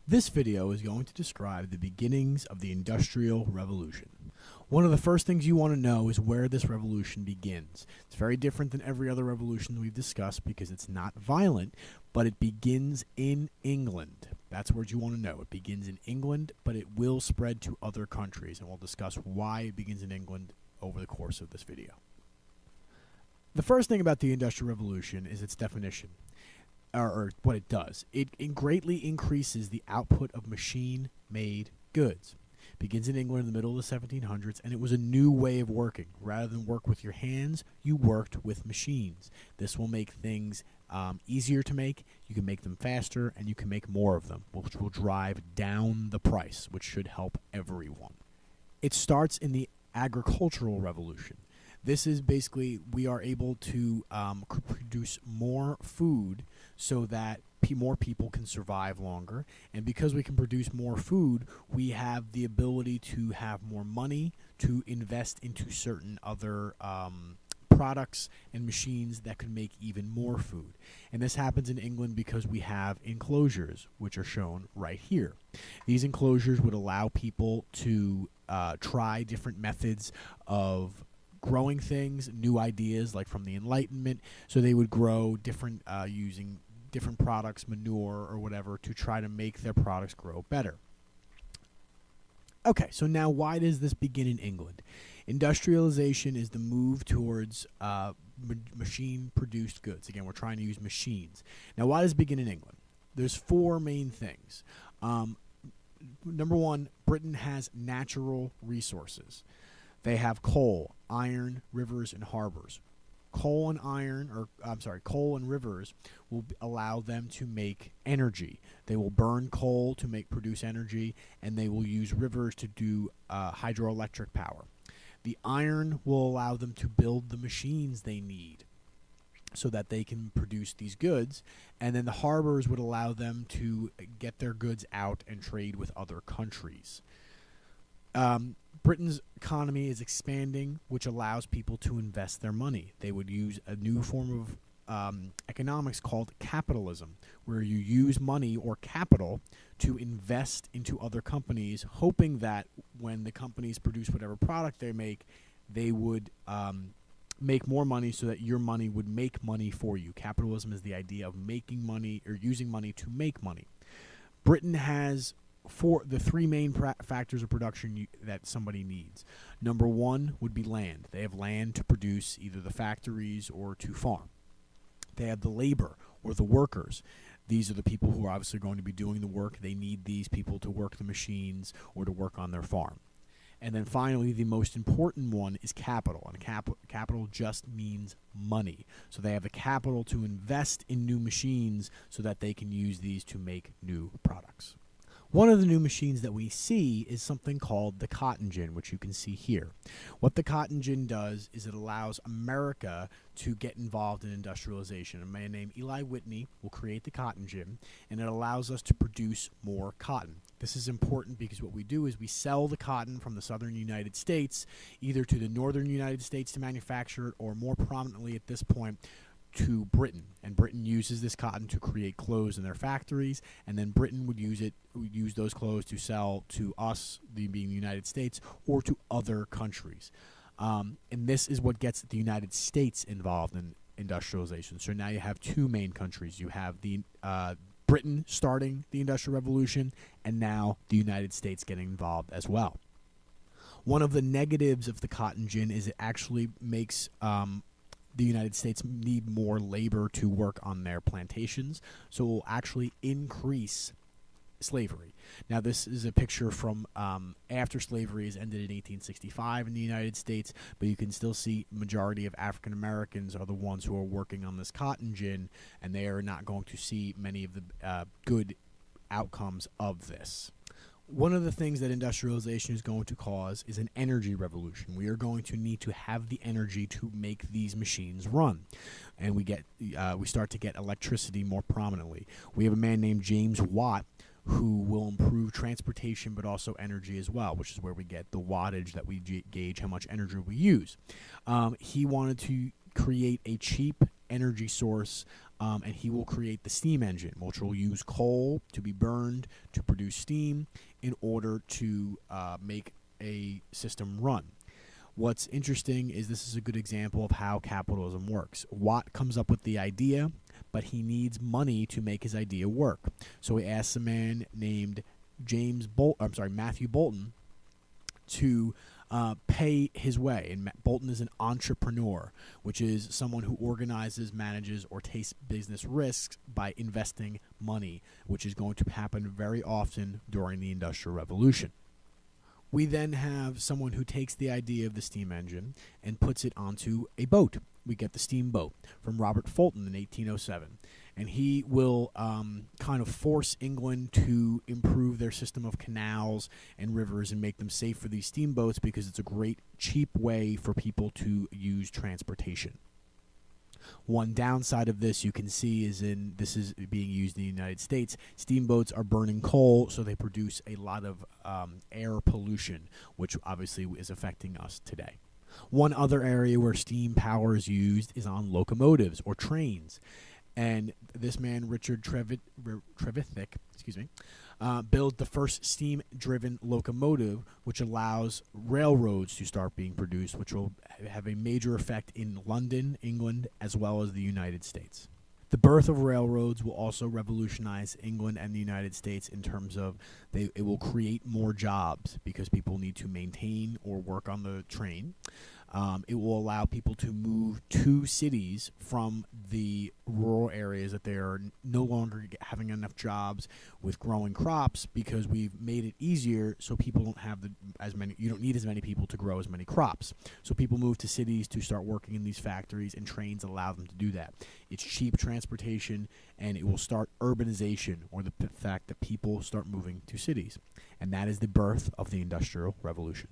This video is going to describe the beginnings of the Industrial Revolution. One of the first things you want to know is where this revolution begins. It's very different than every other revolution we've discussed because it's not violent, but it begins in England. That's what you want to know. It begins in England, but it will spread to other countries, and we'll discuss why it begins in England over the course of this video. The first thing about the Industrial Revolution is its definition. Or what it does. It greatly increases the output of machine-made goods. It begins in England in the middle of the 1700s, and it was a new way of working. Rather than work with your hands, you worked with machines. This will make things easier to make. You can make them faster, and you can make more of them, which will drive down the price, which should help everyone. It starts in the agricultural revolution. This is basically we are able to produce more food so that more people can survive longer. And because we can produce more food, we have the ability to have more money to invest into certain other products and machines that could make even more food. And this happens in England because we have enclosures, which are shown right here. These enclosures would allow people to try different methods of growing things, new ideas like from the Enlightenment. So they would grow different using different products, manure or whatever, to try to make their products grow better. Okay, so now why does this begin in England? Industrialization is the move towards machine-produced goods. Again, we're trying to use machines. Now, why does it begin in England? There's four main things. Number one, Britain has natural resources. They have coal, iron, rivers, and harbors. Coal and rivers will allow them to make energy. They will burn coal to produce energy, and they will use rivers to do hydroelectric power. The iron will allow them to build the machines they need so that they can produce these goods, and then the harbors would allow them to get their goods out and trade with other countries. Britain's economy is expanding, which allows people to invest their money. They would use a new form of economics called capitalism, where you use money or capital to invest into other companies, hoping that when the companies produce whatever product they make, they would make more money so that your money would make money for you. Capitalism is the idea of making money or using money to make money. Britain has the three main factors of production that somebody needs. Number one would be land. They have land to produce either the factories or to farm. They have the labor or the workers. These are the people who are obviously going to be doing the work. They need these people to work the machines or to work on their farm. And then finally, the most important one is capital. And capital just means money. So they have the capital to invest in new machines so that they can use these to make new products. One of the new machines that we see is something called the cotton gin, which you can see here. What the cotton gin does is it allows America to get involved in industrialization. A man named Eli Whitney will create the cotton gin, and it allows us to produce more cotton. This is important because what we do is we sell the cotton from the southern United States either to the northern United States to manufacture it, or more prominently at this point, to Britain. And Britain uses this cotton to create clothes in their factories, and then Britain would use those clothes to sell to us, being the United States, or to other countries. And this is what gets the United States involved in industrialization. So now you have two main countries. You have the Britain starting the Industrial Revolution, and now the United States getting involved as well. One of the negatives of the cotton gin is it actually makes the United States need more labor to work on their plantations, so it will actually increase slavery. Now, this is a picture from after slavery has ended in 1865 in the United States, but you can still see majority of African Americans are the ones who are working on this cotton gin, and they are not going to see many of the good outcomes of this. One of the things that industrialization is going to cause is an energy revolution. We are going to need to have the energy to make these machines run, and we start to get electricity more prominently. We have a man named James Watt who will improve transportation but also energy as well, which is where we get the wattage that we gauge how much energy we use. He wanted to create a cheap energy source and he will create the steam engine, which will use coal to be burned to produce steam in order to make a system run. What's interesting is this is a good example of how capitalism works. Watt comes up with the idea, but he needs money to make his idea work. So he asks a man named Matthew Bolton to pay his way. And Bolton is an entrepreneur, which is someone who organizes, manages, or takes business risks by investing money, which is going to happen very often during the Industrial Revolution. We then have someone who takes the idea of the steam engine and puts it onto a boat. We get the steamboat from Robert Fulton in 1807. And he will kind of force England to improve their system of canals and rivers and make them safe for these steamboats because it's a great, cheap way for people to use transportation. One downside of this you can see this is being used in the United States. Steamboats are burning coal, so they produce a lot of air pollution, which obviously is affecting us today. One other area where steam power is used is on locomotives or trains. And this man, Richard Trevithick, built the first steam-driven locomotive, which allows railroads to start being produced, which will have a major effect in London, England, as well as the United States. The birth of railroads will also revolutionize England and the United States in terms of it will create more jobs because people need to maintain or work on the train. It will allow people to move to cities from the rural areas that they are no longer having enough jobs with growing crops because we've made it easier so people don't have you don't need as many people to grow as many crops. So people move to cities to start working in these factories, and trains allow them to do that. It's cheap transportation, and it will start urbanization, or the fact that people start moving to cities. And that is the birth of the Industrial Revolution.